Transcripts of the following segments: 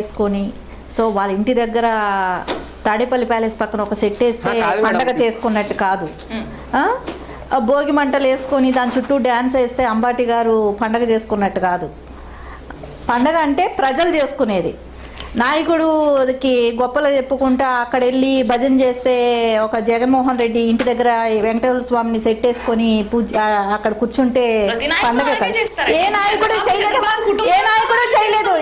చేసుకొని సో వాళ్ళ ఇంటి దగ్గర తాడేపల్లి ప్యాలెస్ పక్కన ఒక సెట్ వేస్తే పండగ చేసుకున్నట్టు కాదు. భోగి మంటలు వేసుకొని దాని చుట్టూ డ్యాన్స్ వేస్తే అంబాటి గారు పండగ చేసుకున్నట్టు కాదు. పండగ అంటే ప్రజలు చేసుకునేది. నాయకుడికి గొప్పలు చెప్పుకుంటా అక్కడ వెళ్ళి భజన చేస్తే ఒక జగన్మోహన్ రెడ్డి ఇంటి దగ్గర వెంకటేశ్వర స్వామిని సెట్ వేసుకొని అక్కడ కూర్చుంటే పండగ కాదు. ఏ నాయకుడు చేయలేదు.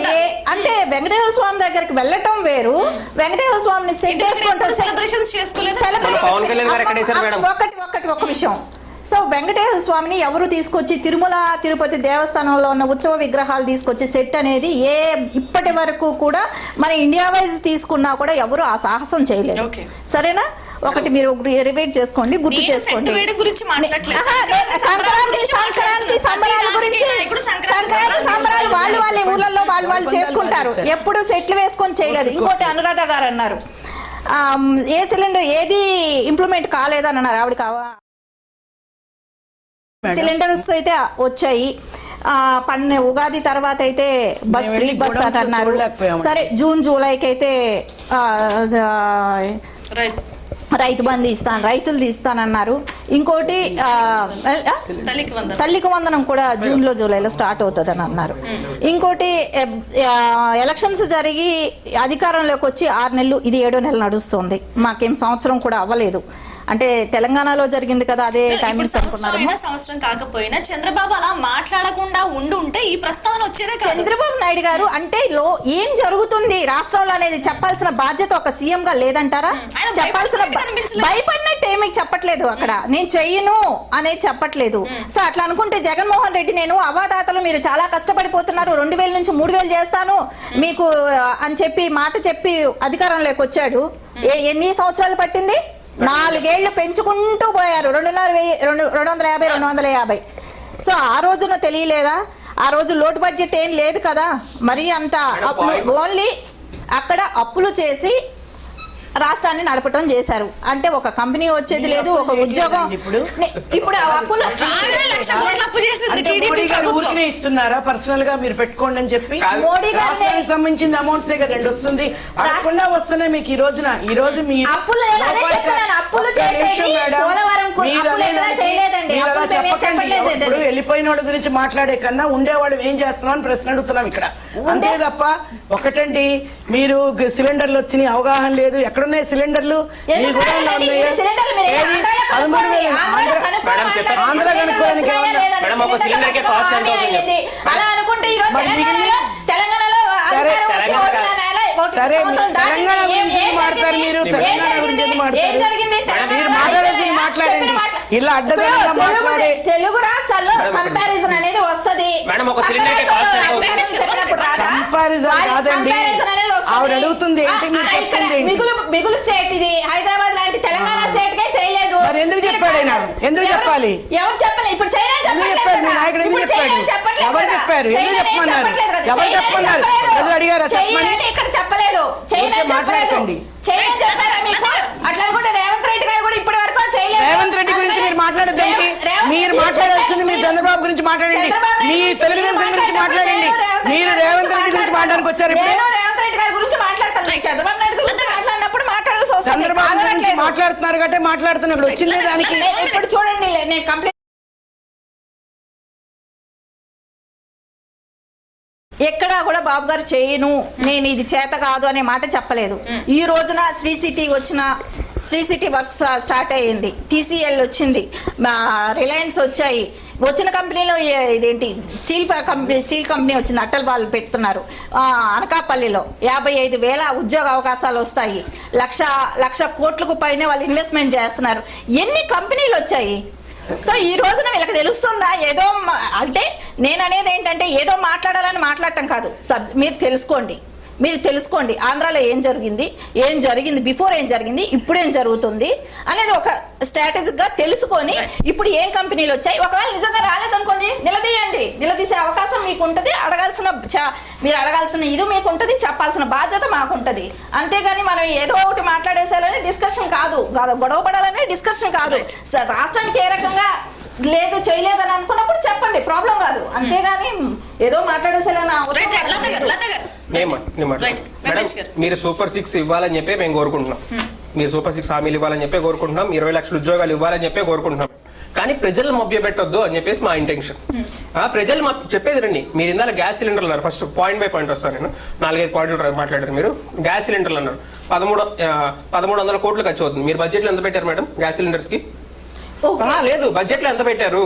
అంటే వెంకటేశ్వర స్వామి దగ్గరికి వెళ్ళటం వేరు, వెంకటేశ్వర స్వామిని సెట్ వేసుకుంటాం ఒక విషయం. సో వెంకటేశ్వర స్వామిని ఎవరు తీసుకొచ్చి తిరుమల తిరుపతి దేవస్థానంలో ఉన్న ఉత్సవ విగ్రహాలు తీసుకొచ్చి సెట్ అనేది ఇప్పటి వరకు కూడా మన ఇండియా వైజ్ తీసుకున్నా కూడా ఎవరు ఆ సాహసం చేయలేదు. సరేనా? ఒకటి మీరు రిపీట్ చేసుకోండి, గుర్తు చేసుకోండి. సంక్రాంతి సంబరాల గురించి, సంక్రాంతి సంబరాలు వాళ్ళ ఊళ్ళల్లో వాళ్ళు చేసుకుంటారు, ఎప్పుడు సెట్లు వేసుకొని చేయలేదు. ఇంకోటి అనురాధ గారు అన్నారు ఏ సిలిండర్ ఏది ఇంప్లిమెంట్ కాలేదని అన్నారు. ఆవిడ సిలిండర్స్ అయితే వచ్చాయి. ఉగాది తర్వాత అయితే బస్ ఫ్రీ బస్ అని అన్నారు. సరే, జూన్ జూలైకి అయితే రైతు బంధు ఇస్తాను, రైతులు ఇస్తానన్నారు. ఇంకోటి తల్లికి వందనం కూడా జూన్లో జూలైలో స్టార్ట్ అవుతుంది అని అన్నారు. ఇంకోటి ఎలక్షన్స్ జరిగి అధికారంలోకి వచ్చి 6 నెలలు, ఇది 7వ నెల నడుస్తుంది. మాకేం సంవత్సరం కూడా అవ్వలేదు. అంటే తెలంగాణలో జరిగింది కదా, అదే టైమింగ్స్ అనుకున్నారు. సంవత్సరం కాకపోయినా చంద్రబాబు అలా మాట్లాడకుండా ఉంటే ఈ ప్రస్తావన వచ్చేదే. చంద్రబాబు నాయుడు గారు అంటే ఏం జరుగుతుంది రాష్ట్రంలో అనేది చెప్పాల్సిన బాధ్యత ఒక సీఎం గా లేదంటారా? చెప్పాల్సిన భయపడినట్టు ఏమీ చెప్పట్లేదు. అక్కడ నేను చెయ్యను అనేది చెప్పట్లేదు. సో అట్లా అనుకుంటే జగన్మోహన్ రెడ్డి నేను అవాదాతలు మీరు చాలా కష్టపడిపోతున్నారు, 2000 నుంచి 3000 చేస్తాను మీకు అని చెప్పి మాట చెప్పి అధికారంలోకి వచ్చాడు. ఎన్ని సంవత్సరాలు పట్టింది? 4 ఏళ్లు పెంచుకుంటూ పోయారు. 250. సో ఆ రోజున తెలియలేదా? ఆ రోజు లోటు బడ్జెట్ ఏం లేదు కదా. మరి అంత ఓన్లీ అక్కడ అప్పులు చేసి రాష్ట్రాన్ని నడపటం చేశారు. అంటే ఒక కంపెనీ వచ్చేది లేదు, ఒక ఉద్యోగం. ఇప్పుడు ఇస్తున్నారా పర్సనల్ గా మీరు పెట్టుకోండి అని చెప్పి? రాష్ట్రానికి సంబంధించిన అమౌంట్స్ రెండు వస్తుంది, అడగకుండా వస్తున్నాయి మీకు. ఈ రోజు మీరు అలా చెప్పకండి. ఇప్పుడు వెళ్ళిపోయిన వాళ్ళ గురించి మాట్లాడే కన్నా ఉండేవాళ్ళు ఏం చేస్తున్నాం అని ప్రశ్న అడుగుతున్నాం ఇక్కడ, అంతే తప్ప. ఒకటండి, మీరు సిలిండర్లు వచ్చినాయి, అవగాహన లేదు. ఎక్కడున్నాయి సిలిండర్లు? మీ గుడాల్లో ఉన్నాయా? 13,000 ఆంధ్ర కనుక్కోవడానికి సరే, తెలంగాణ గురించి మాట్లాడతారు, మీరు తెలంగాణ గురించి మాట్లాడతారు. మీరు మాట్లాడేసి మాట్లాడండి. ఇలా అడ్డదనంగా మాట్లాడే తెలుగు రాష్ట్రాల్లో కంపారిజన్ అనేది వస్తది. కంపారిజన్ కాదండి, ఆవిడ అడుగుతుంది ఏంటి మీరు చెప్పండి. మిగులు స్టేట్ ఇది, హైదరాబాద్ లాంటి తెలంగాణ స్టేట్ కే చేయలేదు. మరి ఎందుకు చెప్పాడు ఆయన? ఎందుకు చెప్పాలి? ఎవరు చెప్పాలి? ఇప్పుడు ఎందుకు చెప్పాడు? మీ నాయకుడు ఎందుకు చెప్పాడు? ఎవరు చెప్పారు? ఎందుకు చెప్పమన్నారు? ఎవరు చెప్పమన్నారు? ఎవరు అడిగారా చెప్పమని? ఇక్కడ చెప్పలేదు. మాట్లాడకండి. అట్లా అనుకుంటే రేవంత్ రెడ్డి గారు కూడా ఇప్పటి వరకు చేయలేదు. రేవంత్ రెడ్డి గురించి మీరు మాట్లాడద్దండి. మీరు మాట్లాడాల్సింది మీరు చంద్రబాబు గురించి మాట్లాడండి, మీ తెలుగుదేశం గురించి మాట్లాడండి. మీరు రేవంత్ రెడ్డి గురించి మాట్లాడానికి వచ్చారు. రేవంత్ రెడ్డి గారి గురించి మాట్లాడతాను, చంద్రబాబు నాయుడు గురించి మాట్లాడినప్పుడు మాట్లాడాల్సి వస్తుంది. చంద్రబాబు గురించి మాట్లాడుతున్నారు కాబట్టి మాట్లాడుతున్నారు. వచ్చిందే దానికి. ఇప్పుడు చూడండి, నేను కంప్లీట్ ఎక్కడా కూడా బాబు గారు చేయను, నేను ఇది చేత కాదు అనే మాట చెప్పలేదు. ఈ రోజున శ్రీ సిటీ వర్క్ స్టార్ట్ అయ్యింది, TCL వచ్చింది, రిలయన్స్ వచ్చాయి. వచ్చిన కంపెనీలో ఇదేంటి స్టీల్ కంపెనీ వచ్చింది, అట్టలు వాళ్ళు పెడుతున్నారు. అనకాపల్లిలో 55,000 ఉద్యోగ అవకాశాలు వస్తాయి. 1,00,00,000 కోట్లకు పైన వాళ్ళు ఇన్వెస్ట్మెంట్ చేస్తున్నారు. ఎన్ని కంపెనీలు వచ్చాయి? సో ఈ రోజున వీళ్ళకి తెలుస్తుందా? ఏదో అంటే నేను అనేది ఏంటంటే ఏదో మాట్లాడాలని మాట్లాడటం కాదు. మీరు తెలుసుకోండి ఆంధ్రాలో ఏం జరిగింది, బిఫోర్ ఏం జరిగింది, ఇప్పుడు ఏం జరుగుతుంది అనేది ఒక స్ట్రాటజిక్ గా తెలుసుకొని ఇప్పుడు ఏం కంపెనీలు వచ్చాయి. ఒకవేళ నిజంగా రాలేదనుకోండి, నిలదీసే అవకాశం మీకు ఉంటుంది. మీరు అడగాల్సిన ఇది మీకు ఉంటుంది, చెప్పాల్సిన బాధ్యత మాకుంటది. అంతేగాని మనం ఏదో ఒకటి మాట్లాడేసేయాలని డిస్కషన్ కాదు, గొడవ పడాలనే డిస్కషన్ కాదు. రాష్ట్రానికి ఏ రకంగా లేదు చేయలేదని అనుకున్నప్పుడు చెప్పండి, ప్రాబ్లం కాదు. అంతేగాని ఏదో మాట్లాడేసేయాలని అవసరం Right. వెంకటేష్ గారు. మీరు సూపర్ 6 ఇవ్వాలని చెప్పి మేము కోరుకుంటున్నాం. మీరు సూపర్ 6 హామీలు ఇవ్వాలని చెప్పి కోరుకుంటున్నాం. 20 లక్షల ఉద్యోగాలు ఇవ్వాలని చెప్పి కోరుకుంటున్నాం. కానీ ప్రజలు మభ్య పెట్టొద్దు అని చెప్పేసి మా ఇంటెన్షన్. ప్రజలు చెప్పేది రండి. మీరు ఇందాక గ్యాస్ సిలిండర్లు అన్నారు. ఫస్ట్ పాయింట్ బై పాయింట్ వస్తాను నేను. 4-5 పాయింట్లు మాట్లాడారు మీరు. గ్యాస్ సిలిండర్లు అన్నారు. 1300 కోట్లు ఖర్చు అవుతుంది. మీరు బడ్జెట్ లో ఎంత పెట్టారు మేడం గ్యాస్ సిలిండర్స్ కి? లేదు, బడ్జెట్ లో ఎంత పెట్టారు?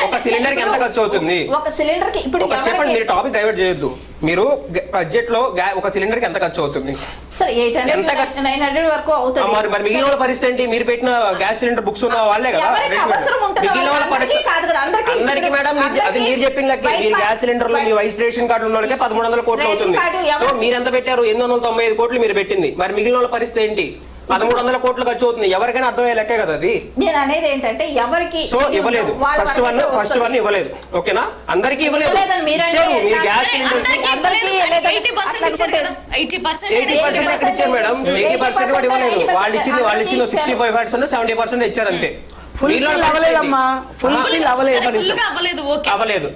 ఒక సిలిండర్ కి ఎంత ఖర్చు అవుతుంది? ఒక సిలిండర్ కి ఇప్పుడు చెప్పండి. మీరు టాపిక్ డైవర్ట్ చేయొద్దు. మీరు బడ్జెట్ లో ఒక సిలిండర్ కి ఎంత ఖర్చు అవుతుంది? సార్ 800-900 వరకు అవుతుంది. మరి మిగిలిన వాళ్ళ పరిస్థితి ఏంటి? మీరు పెట్టిన గ్యాస్ సిలిండర్ బుక్స్ ఉన్న వాళ్ళే కదా. మిగిలిన వాళ్ళ పరిస్థితి అందరికి మేడం అది మీరు చెప్పిన లెక్క. మీరు గ్యాస్ సిలిండర్ లో మీ వైస్ రేషన్ కార్డు ఉన్న వాళ్ళకే 1300 కోట్లు అవుతుంది. సో మీరు ఎంత పెట్టారు? 895 కోట్లు మీరు పెట్టింది. మరి మిగిలిన వాళ్ళ పరిస్థితి ఏంటి? 1300 కోట్లు ఖర్చు అవుతుంది. ఎవరికైనా అర్థమయ్యే లెక్కే కదా అది. నేను అనేది ఏంటంటే ఎవరికి సో ఇవ్వలేదు. ఫస్ట్ వన్ ఇవ్వలేదు. ఓకేనా? అందరికీ ఇవ్వలేదు. మీరు గ్యాస్ సిలిండర్స్ 80% ఇచ్చారు మేడం. 80% కూడా ఇవ్వలేదు. వాళ్ళు ఇచ్చింది 65% 70% ఇచ్చారు అంతే. అవ్వలేదమ్మా. అవ్వలేదు.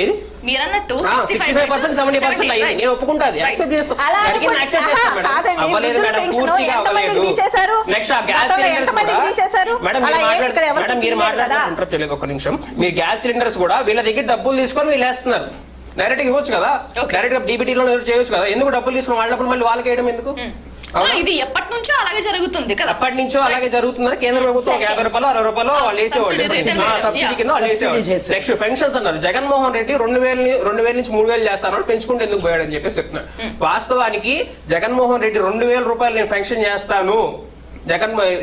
ఏది? మీరన్నట్టు 65% 70% అయింది. నేను ఒప్పుకుంటాను. యాక్సెప్ట్ చేస్తాను. అవ్వలేదు మేడం. పూర్తిగా అవ్వలేదు. నెక్స్ట్ ఆ గ్యాస్ సిలిండర్స్ మేడం మీరు మాట్లాడారు. ఒక నిమిషం. మీరు గ్యాస్ సిలిండర్స్ కూడా వీళ్ళ దగ్గర డబ్బులు తీసుకొని వీళ్ళు వేస్తున్నారు. డైరెక్ట్ ఇవ్వచ్చు కదా. డైరెక్ట్ గా డీబీటీలో చేయొచ్చు కదా. ఎందుకు డబ్బులు తీసుకుని వాళ్ళ డబ్బులు మళ్ళీ వాళ్ళకి వేయడం ఎందుకు? ఇది ఎప్పటి నుంచో అలాగే జరుగుతుంది కదా. ఎప్పటి నుంచో అలాగే జరుగుతుందని కేంద్ర ప్రభుత్వం 50 రూపాయలు 60 రూపాయలు వాళ్ళు వేసేవాళ్ళు. సబ్సిడీ కింద వాళ్ళు వేసేవాళ్ళు. నెక్స్ట్ పెన్షన్స్ అన్నారు. జగన్మోహన్ రెడ్డి 2000 నుంచి 3000 చేస్తాను పెంచుకుంటే ఎందుకు పోయాడని చెప్పేసి చెప్తున్నారు. వాస్తవానికి జగన్మోహన్ రెడ్డి 2000 రూపాయలు నేను పెన్షన్ చేస్తాను.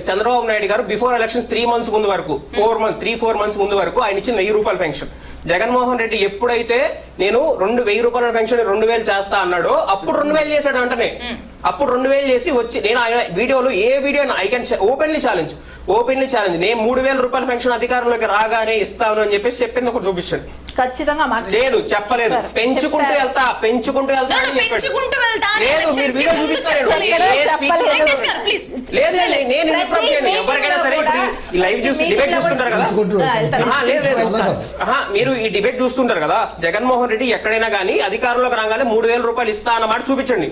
చంద్రబాబు నాయుడు గారు బిఫోర్ ఎలక్షన్స్ 3 months ముందు వరకు 3-4 months ముందు వరకు ఆయన ఇచ్చిన 1000 రూపాయల పెన్షన్. జగన్మోహన్ రెడ్డి ఎప్పుడైతే నేను 1000 రూపాయల పెన్షన్ 2000 చేస్తా అన్నాడో అప్పుడు 2000 చేశాడు అంటనే. అప్పుడు 2000 చేసి వచ్చి నేను ఆయన వీడియోలో ఏ video I can openly challenge నేను 3000 రూపాయల పెన్షన్ అధికారంలోకి రాగానే ఇస్తాను అని చెప్పేసి చెప్పింది ఒకటి చూపించండి. ఖచ్చితంగా లేదు, చెప్పలేదు. పెంచుకుంటూ వెళ్తా అని చెప్పాడు. లేదు, మీరు వీడియో చూపిస్తారు. లేదు, నేను ఎవరికైనా సరే ఈ లైవ్ చూసి డిబేట్ చూస్తుంటారు కదా. మీరు ఈ డిబేట్ చూస్తుంటారు కదా. జగన్మోహన్ రెడ్డి ఎక్కడైనా కానీ అధికారంలోకి రాగానే 3000 రూపాయలు ఇస్తా అన్నమాట చూపించండి.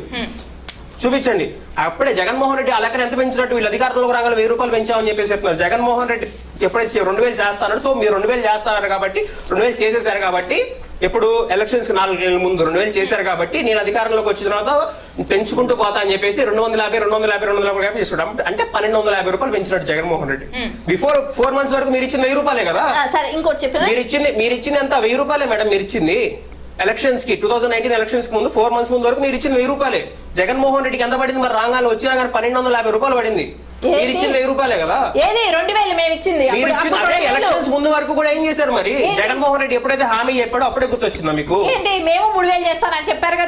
అప్పుడే జగన్మోహన్ రెడ్డి అలాగే ఎంత పెంచినట్టు వీళ్ళు అధికారంలోకి రాగానే 1000 రూపాయలు పెంచామని చెప్పేసి చెప్తున్నారు. జగన్మోహన్ రెడ్డి ఎప్పుడైతే 2000 చేస్తాడు. సో మీరు 2000 చేస్తున్నారు కాబట్టి 2000 చేసేసారు కాబట్టి ఇప్పుడు ఎలక్షన్స్ కి 4 నెలల ముందు 2000 చేశారు కాబట్టి నేను అధికారంలోకి వచ్చిన తర్వాత పెంచుకుంటూ పోతా అని చెప్పేసి 250 చేస్తాడు. అంటే 1250 రూపాయలు పెంచినట్టు జగన్మోహన్ రెడ్డి. బిఫోర్ 4 months వరకు మీరు ఇచ్చింది 1000 రూపాయలే కదా. మీరు ఇచ్చింది ఎంత? 1000 రూపాయలే మేడం మీరు ఇచ్చింది. ఎలక్షన్స్ కి 2019 ఎలక్షన్స్ కి ముందు 4 months ముందు వరకు మీరు ఇచ్చింది 1000 రూపాయలే. జగన్మోహన్ రెడ్డికి ఎంత పడింది? మరి రాగానే వచ్చినా కానీ 1250 రూపాయలు పడింది. మీరు ఇచ్చింది 1000 రూపాయలే కదా. మీరు ఇచ్చింది అదే ఎలక్షన్స్ ముందు వరకు కూడా ఏం చేశారు మరి? జగన్మోహన్ రెడ్డి ఎప్పుడైతే హామీ చెప్పాడో అప్పుడే గుర్తొచ్చిందా మీకు? మేము 3000 చేస్తానని చెప్పారు.